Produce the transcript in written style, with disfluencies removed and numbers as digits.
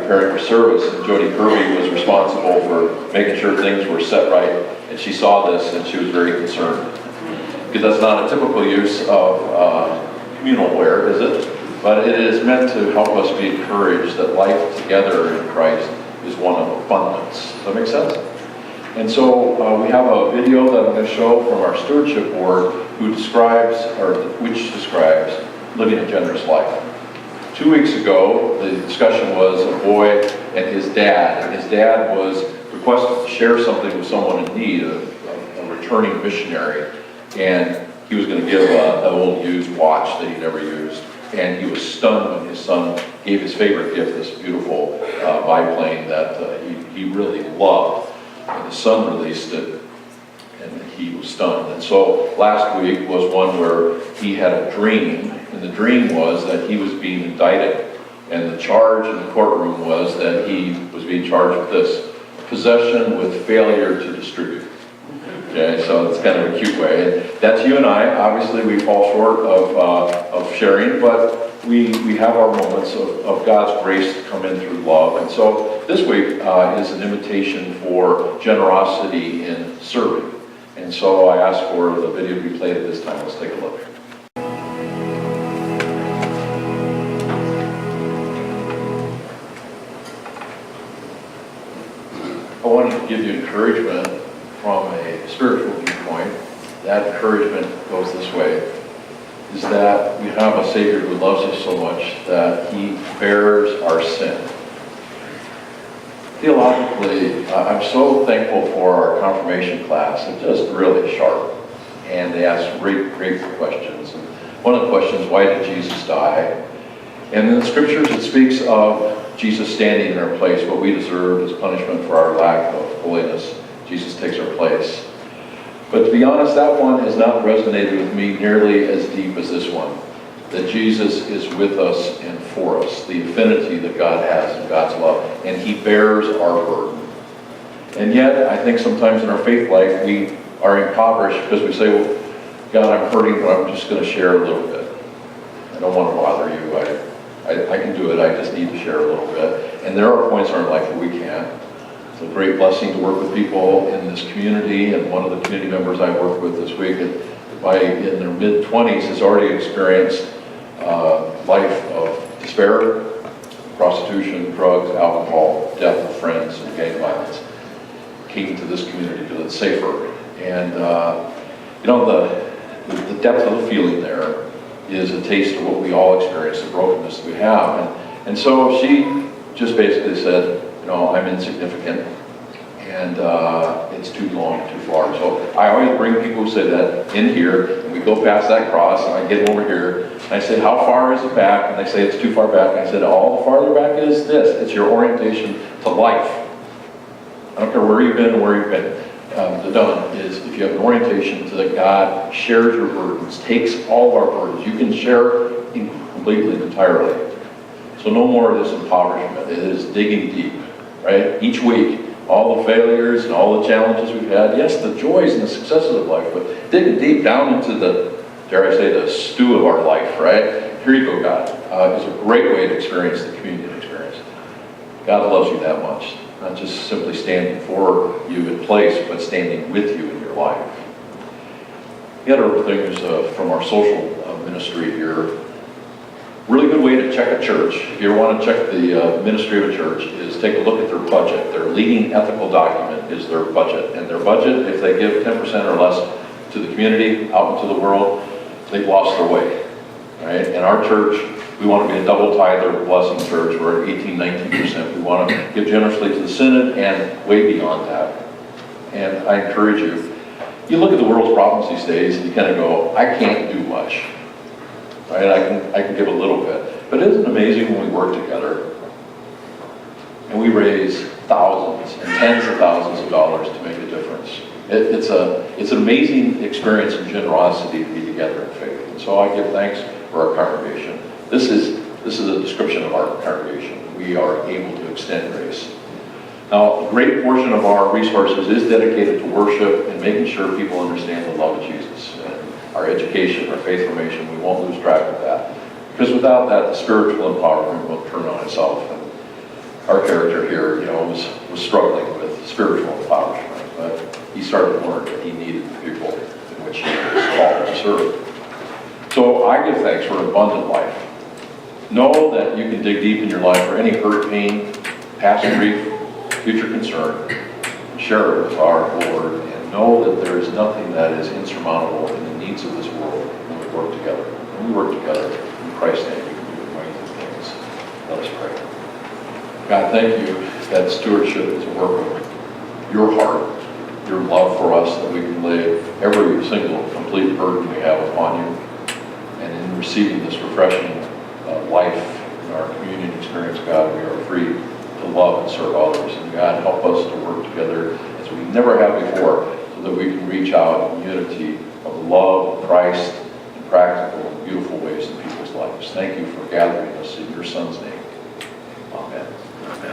preparing for service, and Jody Kirby was responsible for making sure things were set right, and she saw this and she was very concerned. Because that's not a typical use of communal wear, is it? But it is meant to help us be encouraged that life together in Christ is one of abundance. Does that make sense? And so we have a video that I'm going to show from our stewardship board which describes living a generous life. 2 weeks ago, the discussion was a boy and his dad. And his dad was requested to share something with someone in need, a returning missionary. And he was going to give an old used watch that he never used. And he was stunned when his son gave his favorite gift, this beautiful biplane that he really loved. And his son released it, and he was stunned. And so last week was one where he had a dream, and the dream was that he was being indicted. And the charge in the courtroom was that he was being charged with this: possession with failure to distribute. Okay, so it's kind of a cute way. And that's you and I. Obviously, we fall short of sharing, but we have our moments of God's grace to come in through love. And so this week is an invitation for generosity in serving. And so I asked for the video to be played at this time. Let's take a look. I wanted to give you encouragement from a spiritual viewpoint. That encouragement goes this way, is that we have a Savior who loves us so much that he bears our sin. Theologically, I'm so thankful for our confirmation class. It's just really sharp, and they ask great questions. And one of the questions, why did Jesus die? And in the scriptures it speaks of Jesus standing in our place. What we deserve is punishment for our lack of holiness. Jesus takes our place. But to be honest, that one has not resonated with me nearly as deep as this one. That Jesus is with us and for us. The infinity that God has in God's love. And he bears our burden. And yet, I think sometimes in our faith life, we are impoverished because we say, well, God, I'm hurting, but I'm just going to share a little bit. I don't want to bother you. I can do it. I just need to share a little bit. And there are points in our life where we can't. It's a great blessing to work with people in this community, and one of the community members I worked with this week, in their mid-20s, has already experienced a life of despair, prostitution, drugs, alcohol, death of friends, and gang violence. Came to this community because it's safer. And the depth of the feeling there is a taste of what we all experience, the brokenness that we have. And so she just basically said, I'm insignificant, and it's too long, too far. So I always bring people who say that in here, and we go past that cross, and I get them over here, and I say, how far is it back? And they say, it's too far back. And I said, all the farther back is this. It's your orientation to life. I don't care where you've been or where you've been. The done is if you have an orientation to that God shares your burdens, takes all of our burdens, you can share completely and entirely. So no more of this impoverishment. It is digging deep, right? Each week, all the failures and all the challenges we've had, yes, the joys and the successes of life, but digging deep down into the, dare I say, the stew of our life, right? Here you go, God. It's a great way to experience the communion experience. God loves you that much. Not just simply standing for you in place, but standing with you in your life. The other thing is from our social ministry here. Really good way to check a church, if you ever want to check the ministry of a church, is take a look at their budget. Their leading ethical document is their budget. And their budget, if they give 10% or less to the community, out into the world, they've lost their way. Right? In our church, we want to be a double tither blessing church. We're at 18-19%. We want to give generously to the synod and way beyond that. And I encourage you, you look at the world's problems these days and you kind of go, I can't do much. Right? I can give a little bit. But isn't it amazing when we work together and we raise thousands and tens of thousands of dollars to make a difference? It's an amazing experience and generosity to be together in faith. And so I give thanks for our congregation. This is a description of our congregation. We are able to extend grace. Now, a great portion of our resources is dedicated to worship and making sure people understand the love of Jesus. And our education, our faith formation, we won't lose track of that. Because without that, the spiritual empowerment will turn on itself. And our character here, was struggling with spiritual impoverishment, but he started to learn that he needed the people in which he was called to serve. So I give thanks for an abundant life. Know that you can dig deep in your life for any hurt, pain, past grief, future concern, and share it with our Lord, and know that there is nothing that is insurmountable in the needs of this world when we work together. When we work together in Christ's name, we can do amazing things. Let us pray. God, thank you that stewardship is a work of your heart, your love for us, that we can lay every single complete burden we have upon you. And in receiving this refreshing life in our communion experience, God, we are free to love and serve others. And God, help us to work together as we never have before, so that we can reach out in unity of the love of Christ in practical and beautiful ways in people's lives. Thank you for gathering us in your Son's name. Amen. Amen.